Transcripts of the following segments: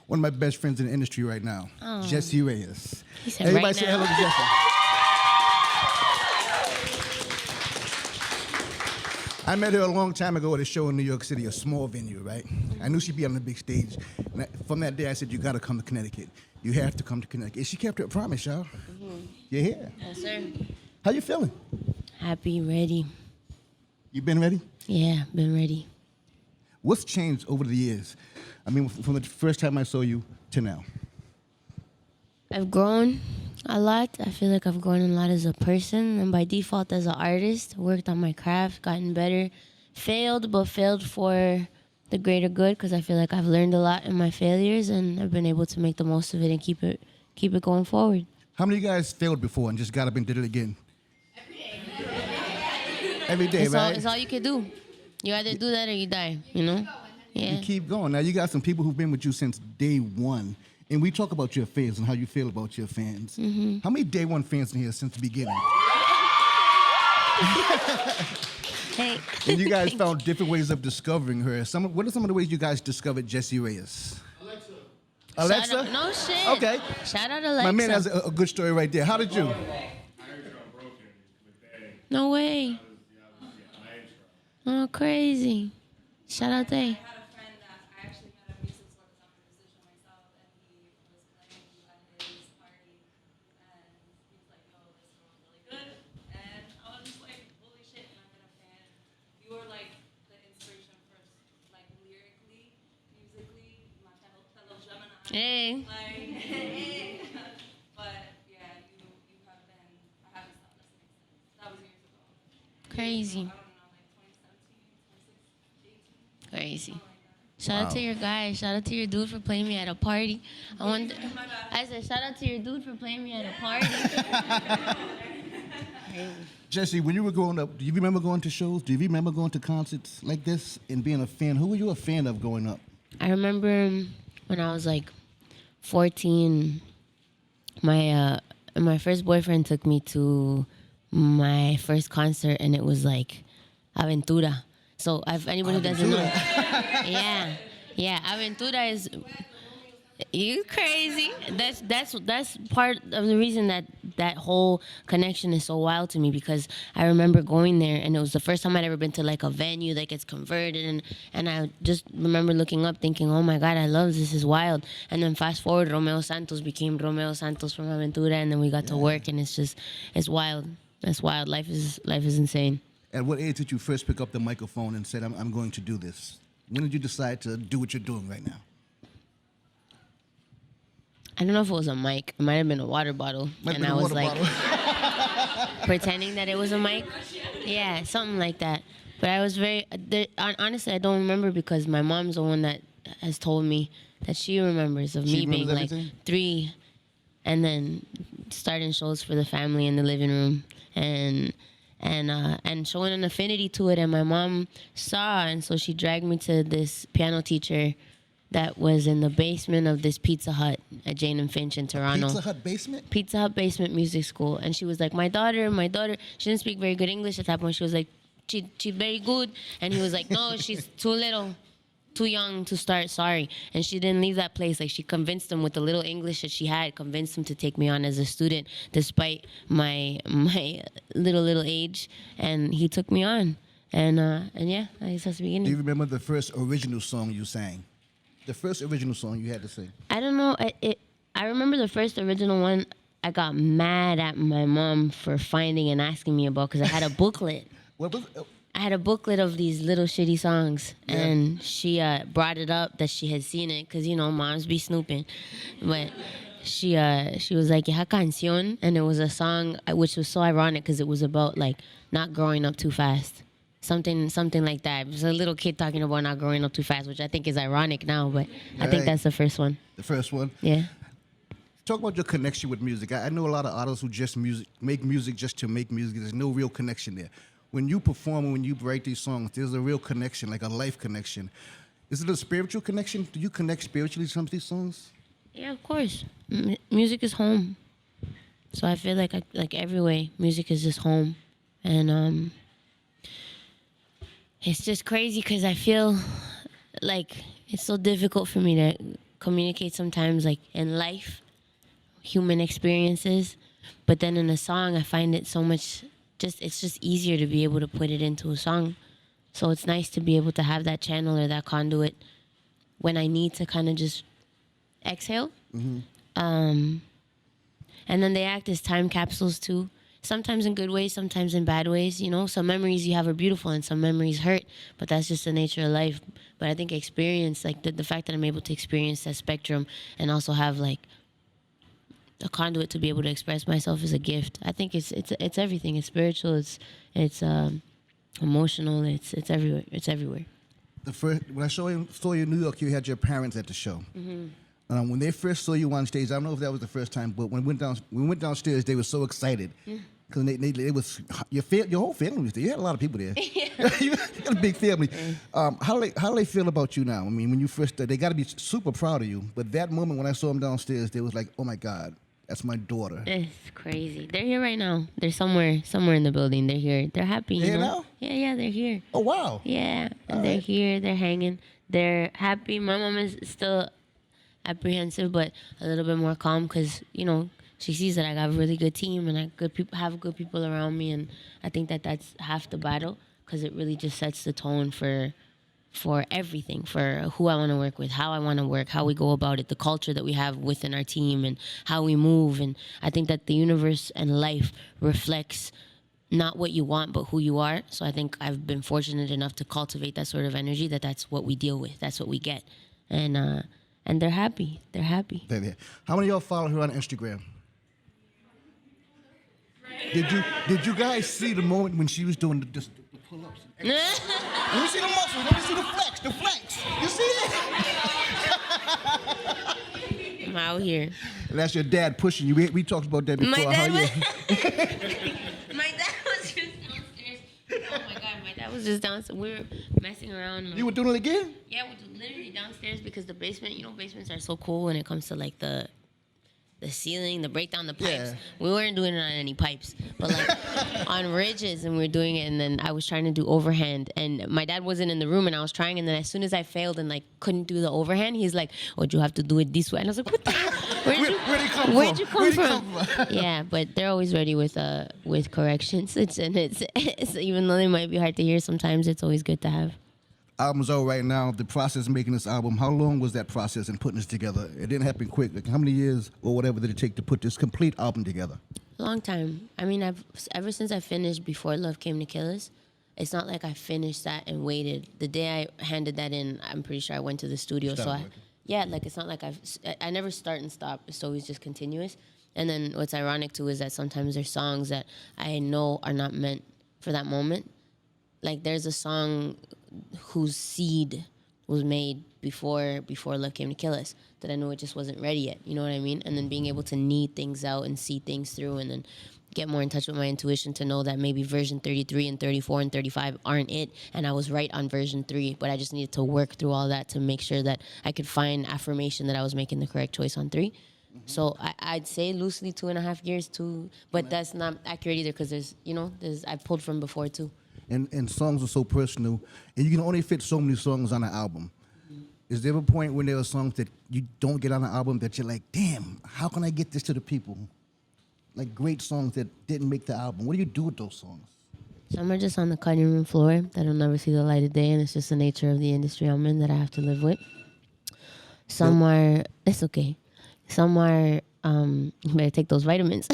one of my best friends in the industry right now, Jessie Reyez. He said Everybody right say now. hello to Jessie. I met her a long time ago at a show in New York City, a small venue, right? I knew she'd be on the big stage. And from that day, I said, you got to come to Connecticut. You have to come to Connecticut. And she kept her promise, y'all. You're here. Yes, sir. How you feeling? Happy, ready. You been ready? Yeah, been ready. What's changed over the years? I mean, from the first time I saw you to now. I've grown a lot. I feel like I've grown a lot as a person, and by default as an artist. Worked on my craft, gotten better. Failed, but failed for the greater good, because I feel like I've learned a lot in my failures, and I've been able to make the most of it and keep it going forward. How many of you guys failed before and just got up and did it again? Every day, right? It's all you can do. You either do that or you die, you know? Yeah. You keep going. Now, you got some people who've been with you since day one. And we talk about your fans and how you feel about your fans. Mm-hmm. How many day one fans in here since the beginning? Hey. And you guys found different ways of discovering her. What are some of the ways you guys discovered Jessie Reyez? Alexa? No shit. Okay. Shout out Alexa. My man has a good story right there. How did you? I heard you on Broken with Day. No way. Oh, crazy. Shout out Day. I had a friend that I actually met a music store because I'm a musician myself, and he was playing at his party, and he was like, "Yo, this song's really good," and I was just like, "Holy shit!" And I've been a fan. You were like the inspiration for like lyrically, musically, my fellow Gemini. Hey. Like, but yeah, you have been. I haven't stopped listening since. That was years ago. Crazy. I don't know, like 2017, 2016, 18. Crazy. Shout out to your guy. Shout out to your dude for playing me at a party. I said, shout out to your dude for playing me at a party. Crazy. Jessie, when you were growing up, do you remember going to shows? Do you remember going to concerts like this and being a fan? Who were you a fan of growing up? I remember when I was like 14, my first boyfriend took me to my first concert, and it was like Aventura. So if anyone who doesn't know, yeah, Aventura is, you crazy. That's part of the reason that whole connection is so wild to me, because I remember going there, and it was the first time I'd ever been to like a venue that gets converted, and I just remember looking up thinking, oh my God, I love this is wild. And then fast forward, Romeo Santos became Romeo Santos from Aventura, and then we got to work, and it's wild. That's wild. Life is insane. At what age did you first pick up the microphone and said, I'm going to do this? When did you decide to do what you're doing right now? I don't know if it was a mic. It might have been a water bottle. Might have and been I a was water like bottle. pretending that it was a mic. Yeah, something like that. But I was honestly, I don't remember, because my mom's the one that has told me that she remembers of me being like everything? 3 and then starting shows for the family in the living room and showing an affinity to it. And my mom saw, and so she dragged me to this piano teacher that was in the basement of this Pizza Hut at Jane and Finch in Toronto. Pizza Hut basement? Pizza Hut basement music school. And she was like, my daughter, she didn't speak very good English at that point. She was like, she's very good. And he was like, no, she's too little, too young to start, sorry. And she didn't leave that place. Like, she convinced him with the little English that she had, convinced him to take me on as a student despite my little age. And he took me on. And yeah, I guess that's the beginning. Do you remember the first original song you sang? The first original song you had to sing? I don't know. I remember the first original one. I got mad at my mom for finding and asking me about, because I had a booklet. What was I had a booklet of these little shitty songs, and she brought it up that she had seen it, because, you know, moms be snooping. But she was like, "Esa canción," and it was a song which was so ironic, because it was about like not growing up too fast. Something like that. It was a little kid talking about not growing up too fast, which I think is ironic now, but I think that's the first one. The first one? Yeah. Talk about your connection with music. I know a lot of artists who just make music just to make music. There's no real connection there. When you perform and when you write these songs, there's a real connection, like a life connection. Is it a spiritual connection? Do you connect spiritually to some of these songs? Yeah, of course. Music is home. So I feel like every way, music is just home. And it's just crazy, because I feel like it's so difficult for me to communicate sometimes, like in life, human experiences. But then in a song, I find it so much it's just easier to be able to put it into a song. So it's nice to be able to have that channel or that conduit when I need to kind of just exhale. And then they act as time capsules too. Sometimes in good ways, sometimes in bad ways. You know, some memories you have are beautiful and some memories hurt, but that's just the nature of life. But I think experience, like the fact that I'm able to experience that spectrum and also have like a conduit to be able to express myself is a gift. I think it's everything. It's spiritual. It's emotional. It's everywhere. It's everywhere. The first when I saw you in New York, you had your parents at the show. When they first saw you on stage, I don't know if that was the first time, but when we went downstairs, they were so excited because they was your whole family was there. You had a lot of people there. You had a big family. How do they feel about you now? I mean, when you first, they got to be super proud of you. But that moment when I saw them downstairs, they was like, "Oh my God, that's my daughter." It's crazy. They're here right now. They're somewhere in the building. They're here. They're happy. They're you here know? now? Yeah, they're here. Oh wow. Yeah, All they're right. here. They're hanging. They're happy. My mom is still apprehensive, but a little bit more calm because she sees that I got a really good team and I have good people around me, and I think that that's half the battle because it really just sets the tone for everything, for who I want to work with, how I want to work, how we go about it, the culture that we have within our team, and how we move. And I think that the universe and life reflects not what you want, but who you are. So I think I've been fortunate enough to cultivate that sort of energy. That's what we deal with. That's what we get, and they're happy. They're happy. They're there. How many of y'all follow her on Instagram? Did you guys see the moment when she was doing the pull-ups? Let me see the muscles. Let me see the flex. The flex. You see it? I'm out here. And that's your dad pushing you. We talked about that before. My dad How was, you- my dad was just downstairs. Oh my God, my dad was just downstairs. We were messing around. You were doing it again? Yeah, we're literally downstairs because the basement, basements are so cool when it comes to like the ceiling, the breakdown, the pipes. Yeah. We weren't doing it on any pipes, but like on ridges, and we were doing it. And then I was trying to do overhand, and my dad wasn't in the room, and I was trying. And then as soon as I failed and like couldn't do the overhand, he's like, "Oh, you have to do it this way." And I was like, "What the hell? Where'd you come from?" Yeah, but they're always ready with corrections. It's even though they might be hard to hear sometimes, it's always good to have. Album's out right now. The process of making this album, how long was that process and putting this together? It didn't happen quick. Like, how many years or whatever did it take to put this complete album together? Long time. I mean, ever since I finished Before Love Came to Kill Us, it's not like I finished that and waited. The day I handed that in, I'm pretty sure I went to the studio. Like it's not like I never start and stop. It's always just continuous. And then what's ironic too is that sometimes there's songs that I know are not meant for that moment. Like there's a song whose seed was made before Love Came to Kill Us that I know it just wasn't ready yet. You know what I mean? And then being able to knead things out and see things through, and then get more in touch with my intuition to know that maybe version 33 and 34 and 35 aren't it, and I was right on version 3, but I just needed to work through all that to make sure that I could find affirmation that I was making the correct choice on 3. So I'd say loosely 2.5 years too, but that's not accurate either because there's I've pulled from before too. And songs are so personal, and you can only fit so many songs on an album. Is there a point when there are songs that you don't get on an album that you're like, damn, how can I get this to the people? Like great songs that didn't make the album. What do you do with those songs? Some are just on the cutting room floor that'll never see the light of day, and it's just the nature of the industry I'm in that I have to live with. Some are, it's okay. Some are, you better take those vitamins.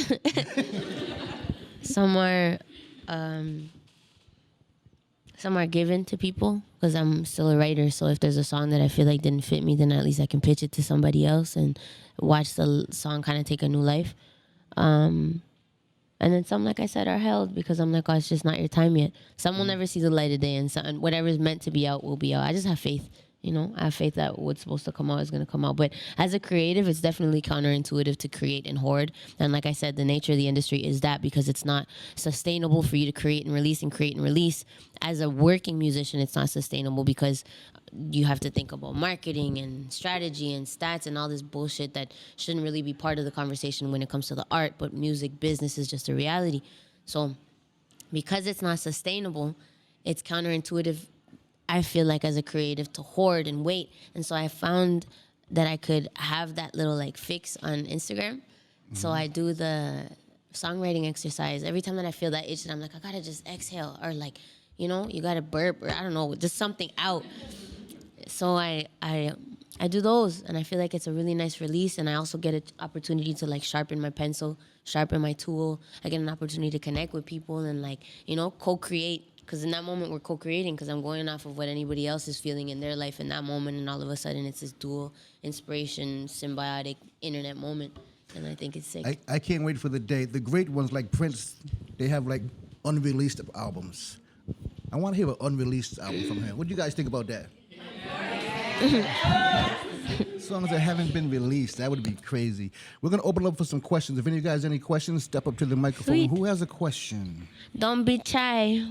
Some are given to people because I'm still a writer. So if there's a song that I feel like didn't fit me, then at least I can pitch it to somebody else and watch the song kind of take a new life. And then some, like I said, are held because I'm like, oh, it's just not your time yet. Some will never see the light of day, and whatever is meant to be out will be out. I just have faith. I have faith that what's supposed to come out is going to come out. But as a creative, it's definitely counterintuitive to create and hoard. And like I said, the nature of the industry is that because it's not sustainable for you to create and release and create and release. As a working musician, it's not sustainable because you have to think about marketing and strategy and stats and all this bullshit that shouldn't really be part of the conversation when it comes to the art. But music business is just a reality. So because it's not sustainable, it's counterintuitive, I feel like, as a creative, to hoard and wait. And so I found that I could have that little like fix on Instagram. So I do the songwriting exercise every time that I feel that itch, and I'm like, I gotta just exhale, or like, you gotta burp, or I don't know, just something out. So I do those, and I feel like it's a really nice release, and I also get an opportunity to like sharpen my pencil, sharpen my tool. I get an opportunity to connect with people and like, co-create. Because in that moment, we're co-creating, because I'm going off of what anybody else is feeling in their life in that moment, and all of a sudden it's this dual inspiration, symbiotic internet moment, and I think it's sick. I can't wait for the day. The great ones like Prince, they have like unreleased albums. I want to hear an unreleased album from him. What do you guys think about that? Songs that haven't been released, that would be crazy. We're going to open up for some questions. If any of you guys have any questions, step up to the microphone. Sweet. Who has a question? Don't be shy.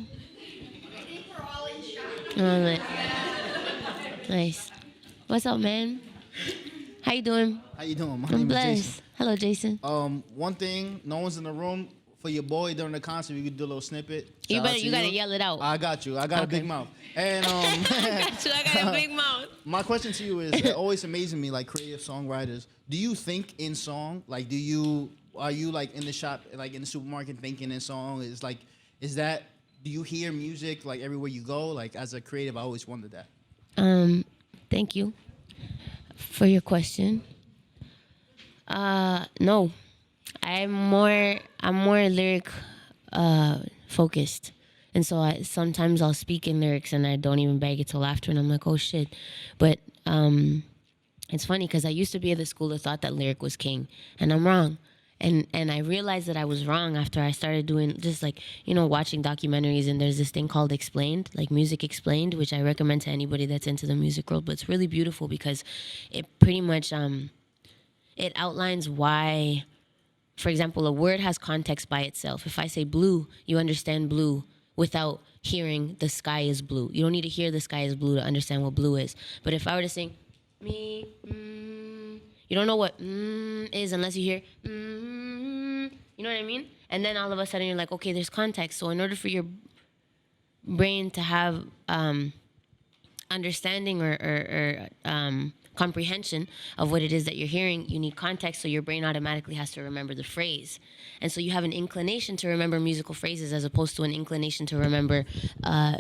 Oh, nice. What's up, man? How you doing? How you doing? My I'm name blessed. is Jason. Hello, Jason. One thing, no one's in the room. For your boy during the concert, you could do a little snippet. You Shout out better, to you gotta yell it out. I got you. I got a big Okay. mouth. And I got a big mouth. my question to you is, it always amazing me, like creative songwriters. Do you think in song? Like, are you like in the shop, like in the supermarket, thinking in song? Do you hear music like everywhere you go? Like as a creative, I always wondered that. Thank you for your question. No, I'm more lyric focused, and so sometimes I'll speak in lyrics and I don't even bag it till after, and I'm like, oh shit. But it's funny because I used to be at the school of thought that lyric was king, and I'm wrong. And I realized that I was wrong after I started doing just like, watching documentaries, and there's this thing called Explained, like Music Explained, which I recommend to anybody that's into the music world. But it's really beautiful because it pretty much, it outlines why, for example, a word has context by itself. If I say blue, you understand blue without hearing the sky is blue. You don't need to hear the sky is blue to understand what blue is. But if I were to sing, me, you don't know what is unless you hear you know what I mean? And then all of a sudden you're like, okay, there's context. So in order for your brain to have understanding or comprehension of what it is that you're hearing, you need context, so your brain automatically has to remember the phrase. And so you have an inclination to remember musical phrases as opposed to an inclination to remember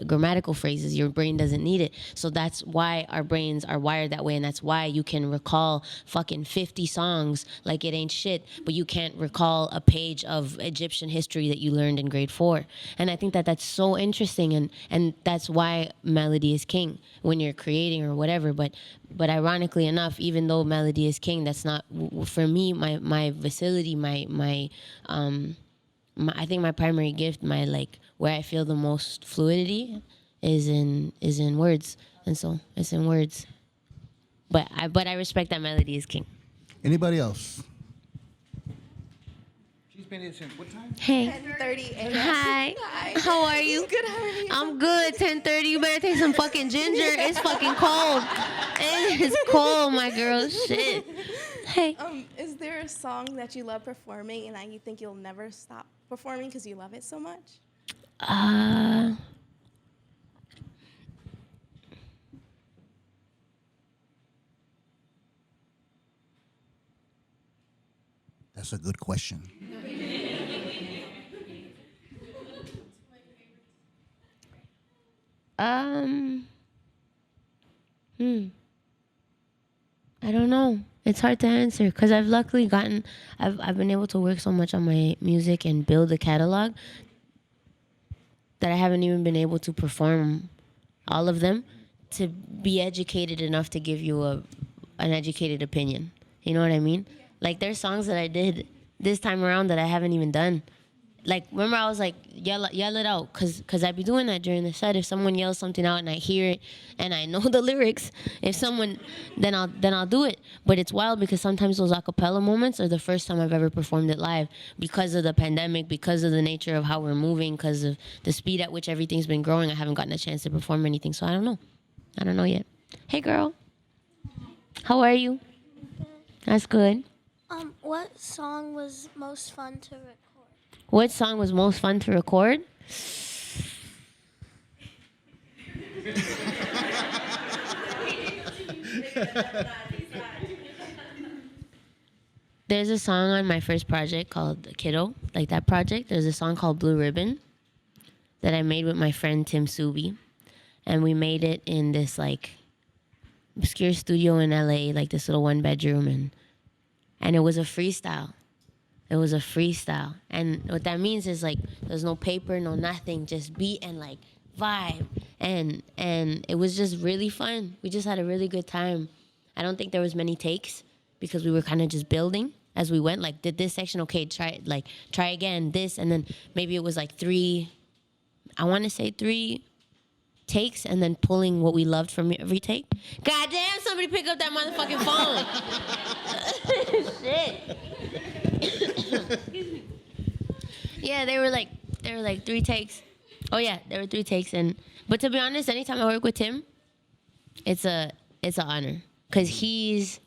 grammatical phrases. Your brain doesn't need it. So that's why our brains are wired that way, and that's why you can recall fucking 50 songs like it ain't shit, but you can't recall a page of Egyptian history that you learned in grade 4. And I think that that's so interesting, and that's why melody is king when you're creating or whatever. But ironically enough, even though melody is king, that's not, for me, my facility, I think my primary gift, where I feel the most fluidity is in words. And so it's in words. But I respect that melody is king. Anybody else? She's been here since what time? Hey. 10:30 a.m. Hi. How are you? Good, how are you? I'm good. 10:30. You better take some fucking ginger. It's fucking cold. It is cold, my girl. Shit. Hey. Is there a song that you love performing and that you think you'll never stop performing because you love it so much? That's a good question. I don't know. It's hard to answer because I've luckily I've been able to work so much on my music and build a catalog that I haven't even been able to perform all of them to be educated enough to give you an educated opinion. You know what I mean? Like there's songs that I did this time around that I haven't even done. Like, remember I was like, yell it out, cause I be doing that during the set. If someone yells something out and I hear it and I know the lyrics, then I'll do it. But it's wild because sometimes those acapella moments are the first time I've ever performed it live because of the pandemic, because of the nature of how we're moving, because of the speed at which everything's been growing. I haven't gotten a chance to perform anything, so I don't know. I don't know yet. Hey, girl. How are you? That's good. What song was most fun to record? What song was most fun to record? There's a song on my first project called Kiddo, like that project. There's a song called Blue Ribbon that I made with my friend Tim Subi. And we made it in this like obscure studio in LA, like this little 1 bedroom. And it was a freestyle. It was a freestyle. And what that means is like there's no paper, no nothing, just beat and like vibe. And it was just really fun. We just had a really good time. I don't think there was many takes because we were kind of just building as we went. Like, did this section, okay, try again, this, and then maybe it was like 3 takes, and then pulling what we loved from every take. God damn, somebody pick up that motherfucking phone. Shit. Yeah, they were like 3 takes. Oh yeah, there were 3 takes, but to be honest, anytime I work with Tim, it's an honor because he's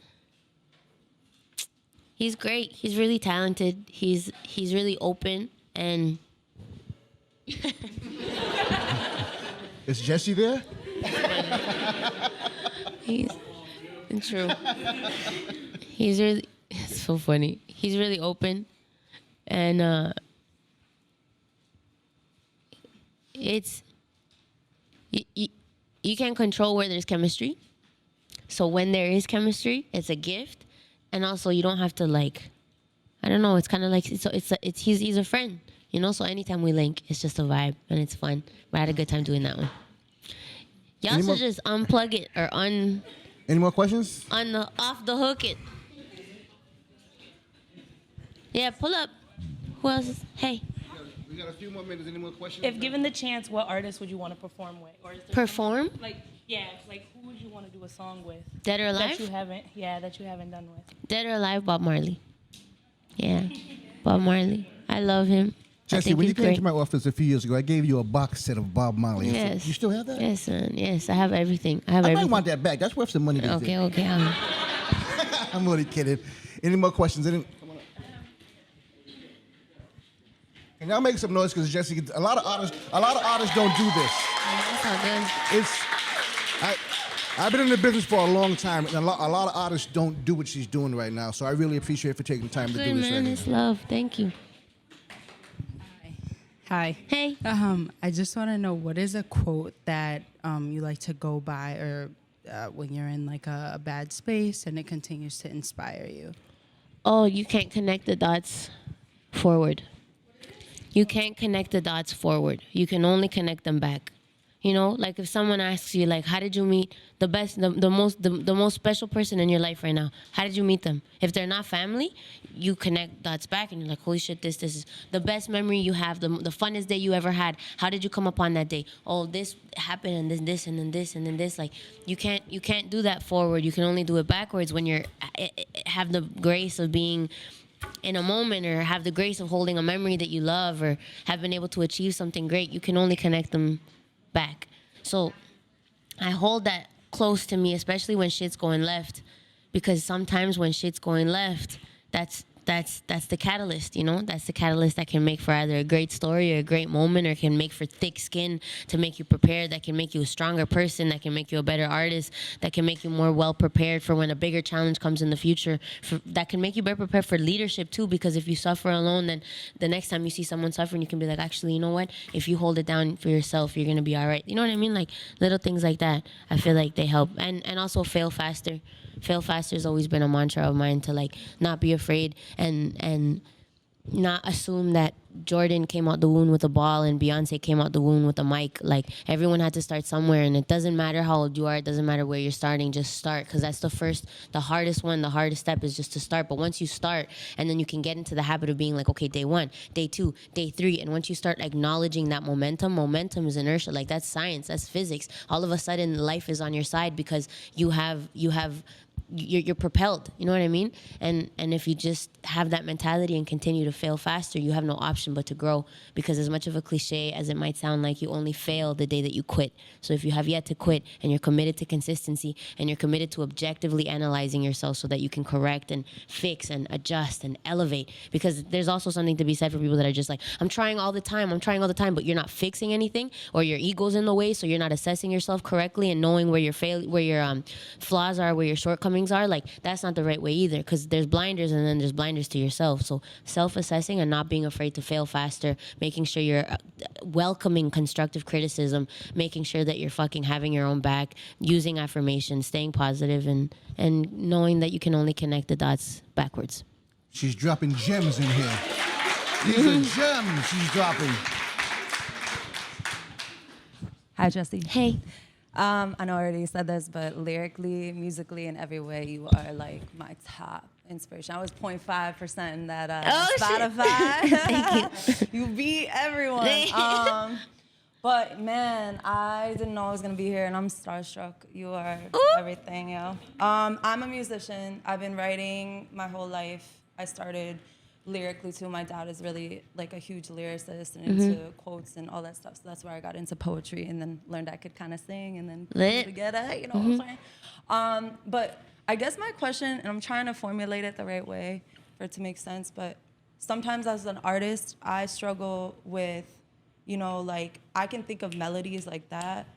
great. He's really talented. He's really open and. Is Jessie there? It's true. He's really. It's so funny. He's really open, and it's you can't control where there's chemistry. So when there is chemistry, it's a gift, and also you don't have to like. I don't know. It's kind of like he's a friend. You know, so anytime we link, it's just a vibe and it's fun. We had a good time doing that one. Y'all should just unplug it or Any more questions? off the hook it. Yeah, pull up. Who else is, hey. We got a few more minutes. Any more questions? If given the chance, what artist would you want to perform with? Or is there Perform? someone- like who would you want to do a song with? Dead or alive? That you haven't done with. Dead or alive, Bob Marley. Yeah, Bob Marley. I love him. Jessie, when you came to my office a few years ago, I gave you a box set of Bob Marley. Yes. You still have that? Yes, son. Yes, I have everything. I might want that back. That's worth some money. Okay. I'm only kidding. Any more questions? Come on up. Can y'all make some noise? Because Jessie, a lot of artists don't do this. That's all good. I've been in the business for a long time, and a lot of artists don't do what she's doing right now. So I really appreciate her for taking time to do this. Man, it's love. Thank you. Hi. Hey. I just want to know, what is a quote that you like to go by, or when you're in like a bad space and it continues to inspire you? Oh, you can't connect the dots forward. You can't connect the dots forward. You can only connect them back. You know, like if someone asks you, like, how did you meet the most special person in your life right now? How did you meet them? If they're not family, you connect dots back and you're like, holy shit, this is the best memory you have, the funnest day you ever had. How did you come upon that day? Oh, this happened and this and then this and then this. Like you can't do that forward. You can only do it backwards when you're have the grace of being in a moment, or have the grace of holding a memory that you love, or have been able to achieve something great. You can only connect them back. So I hold that close to me, especially when shit's going left, because sometimes when shit's going left, that's the catalyst, you know? That's the catalyst that can make for either a great story or a great moment, or can make for thick skin to make you prepared, that can make you a stronger person, that can make you a better artist, that can make you more well prepared for when a bigger challenge comes in the future, that can make you better prepared for leadership too, because if you suffer alone, then the next time you see someone suffering, you can be like, actually, you know what? If you hold it down for yourself, you're going to be all right. You know what I mean? Like little things like that, I feel like they help. And also fail faster. Fail faster has always been a mantra of mine, to like not be afraid and not assume that Jordan came out the womb with a ball and Beyonce came out the womb with a mic. Like everyone had to start somewhere, and it doesn't matter how old you are, it doesn't matter where you're starting, just start, because that's the hardest step is just to start. But once you start, and then you can get into the habit of being like, okay, day 1, day 2, day 3, and once you start acknowledging that momentum is inertia. Like that's science, that's physics. All of a sudden life is on your side because you're propelled, you know what I mean? And if you just have that mentality and continue to fail faster, you have no option passion, but to grow. Because as much of a cliche as it might sound like, you only fail the day that you quit. So if you have yet to quit and you're committed to consistency and you're committed to objectively analyzing yourself so that you can correct and fix and adjust and elevate, because there's also something to be said for people that are just like, I'm trying all the time, but you're not fixing anything, or your ego's in the way, so you're not assessing yourself correctly and knowing where your flaws are, where your shortcomings are. Like, that's not the right way either, because there's blinders and then there's blinders to yourself. So self-assessing and not being afraid to fail faster, making sure you're welcoming constructive criticism, making sure that you're fucking having your own back, using affirmations, staying positive, and knowing that you can only connect the dots backwards. She's dropping gems in here. These are gems she's dropping. Hi, Jessie. Hey. I know I already said this, but lyrically, musically, in every way, you are like my top inspiration. I was 0.5% in that Spotify. Thank you. You beat everyone. But man, I didn't know I was gonna be here, and I'm starstruck. You are everything, yo. I'm a musician. I've been writing my whole life. I started lyrically too. My dad is really like a huge lyricist and into quotes and all that stuff. So that's where I got into poetry, and then learned I could kind of sing and then put it together. You know what I'm saying? But I guess my question, and I'm trying to formulate it the right way for it to make sense, but sometimes as an artist, I struggle with, you know, like I can think of melodies like that,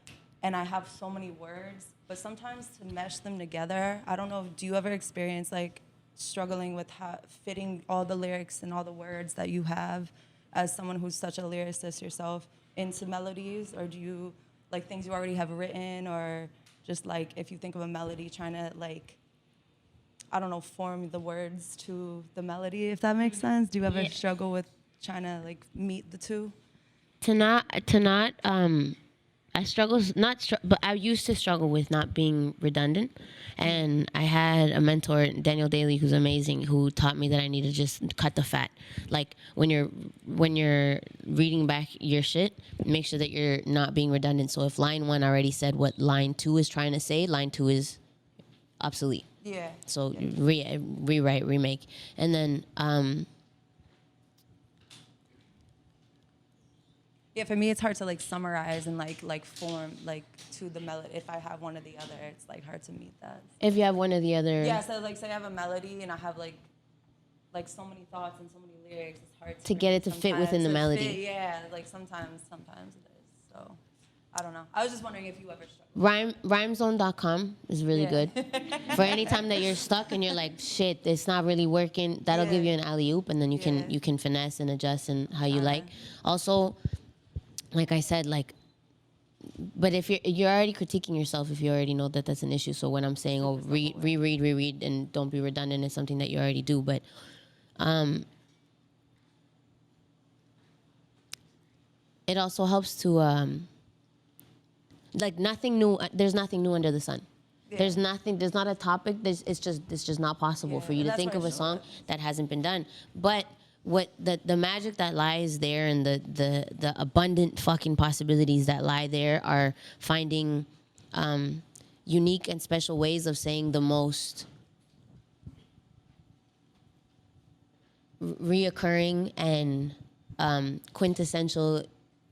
and I have so many words, but sometimes to mesh them together, I don't know, do you ever experience like struggling with fitting all the lyrics and all the words that you have as someone who's such a lyricist yourself into melodies? Or do you, like, things you already have written, or just like if you think of a melody, trying to like, I don't know, form the words to the melody, if that makes sense? Do you ever struggle with trying to like meet the two? But I used to struggle with not being redundant. And I had a mentor, Daniel Daly, who's amazing, who taught me that I need to just cut the fat. Like, when you're reading back your shit, make sure that you're not being redundant. So if line 1 already said what line 2 is trying to say, line 2 is obsolete. Yeah. So rewrite, remake. And then yeah, for me, it's hard to like summarize and like form like to the melody. If I have one or the other, it's like hard to meet that. If you have one or the other. Yeah, so like say I have a melody and I have like so many thoughts and so many lyrics, it's hard to get it to fit within the melody. Yeah, like sometimes it is. So I don't know. I was just wondering if you ever struggled. Rhymezone.com is really good. For any time that you're stuck and you're like, shit, it's not really working, that'll give you an alley-oop, and then you can finesse and adjust and how you like. Also, like I said, like, but if you're already critiquing yourself, if you already know that that's an issue. So when I'm saying, reread, and don't be redundant, it's something that you already do. But it also helps to, like, nothing new. There's nothing new under the sun. Yeah. There's not a topic. It's just not possible for you to think of a song that hasn't been done. But what the magic that lies there, and the abundant fucking possibilities that lie there, are finding unique and special ways of saying the most reoccurring and quintessential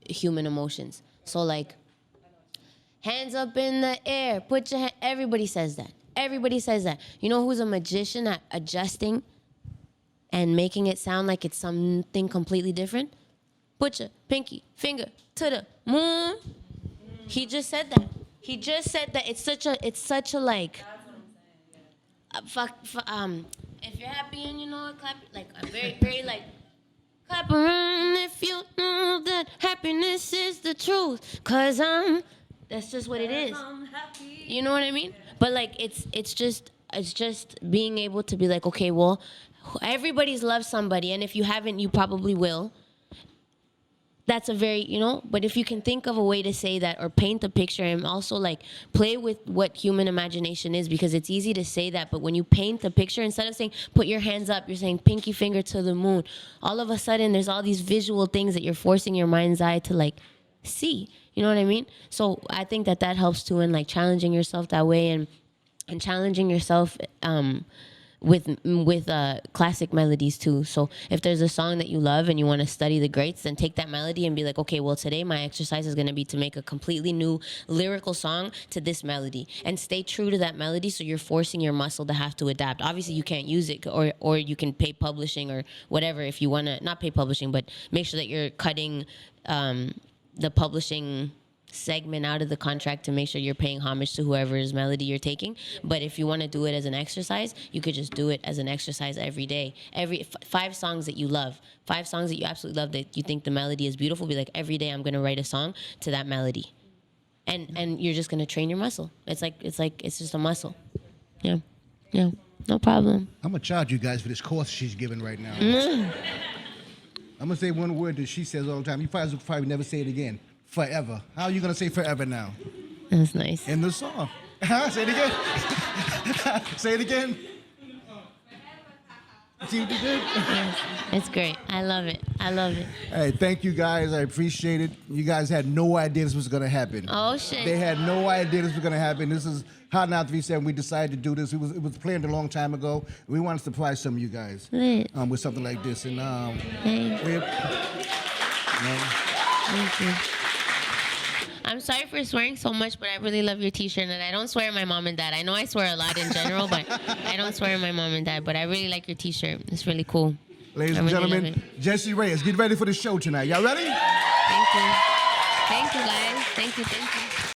human emotions. So like, hands up in the air, put your hand. Everybody says that. You know who's a magician at adjusting and making it sound like it's something completely different? Put your pinky finger to the moon. He just said that. It's such a like. If you're happy and you know it, clap. Like, I'm very like. Clap around if you know that happiness is the truth. 'Cause that's just what it is. You know what I mean? But like, it's just being able to be like, okay, well, everybody's loved somebody, and if you haven't, you probably will. That's a very, but if you can think of a way to say that, or paint the picture, and also like play with what human imagination is, because it's easy to say that, but when you paint the picture, instead of saying put your hands up, you're saying pinky finger to the moon. All of a sudden, there's all these visual things that you're forcing your mind's eye to like see. You know what I mean? So I think that helps too, in like challenging yourself that way, and challenging yourself with classic melodies too. So if there's a song that you love and you want to study the greats, then take that melody and be like, okay, well today my exercise is going to be to make a completely new lyrical song to this melody, and stay true to that melody. So you're forcing your muscle to have to adapt. Obviously you can't use it, or you can pay publishing or whatever if you want to, not pay publishing, but make sure that you're cutting the publishing segment out of the contract to make sure you're paying homage to whoever's melody you're taking. But if you want to do it as an exercise, you could just do it as an exercise every day. Every 5 songs that you love, 5 songs that you absolutely love that you think the melody is beautiful, be like, every day I'm going to write a song to that melody. And you're just going to train your muscle. It's just a muscle. Yeah. No problem. I'm gonna charge you guys for this course she's giving right now. I'm gonna say one word that she says all the time. You probably never say it again. Forever. How are you gonna say forever now? That's nice. In the song. Say it again. Say it again. See what you did? Yes, it's great. I love it. Hey, thank you guys. I appreciate it. You guys had no idea this was gonna happen. Oh shit. They had no idea this was gonna happen. This is Hot 937. We decided to do this. It was planned a long time ago. We wanted to surprise some of you guys with something like this. And Thank you. I'm sorry for swearing so much, but I really love your t-shirt, and I don't swear at my mom and dad. I know I swear a lot in general, but I don't swear at my mom and dad, but I really like your t-shirt. It's really cool. Ladies and gentlemen, Jessie Reyez, get ready for the show tonight. Y'all ready? Thank you. Thank you, guys. Thank you.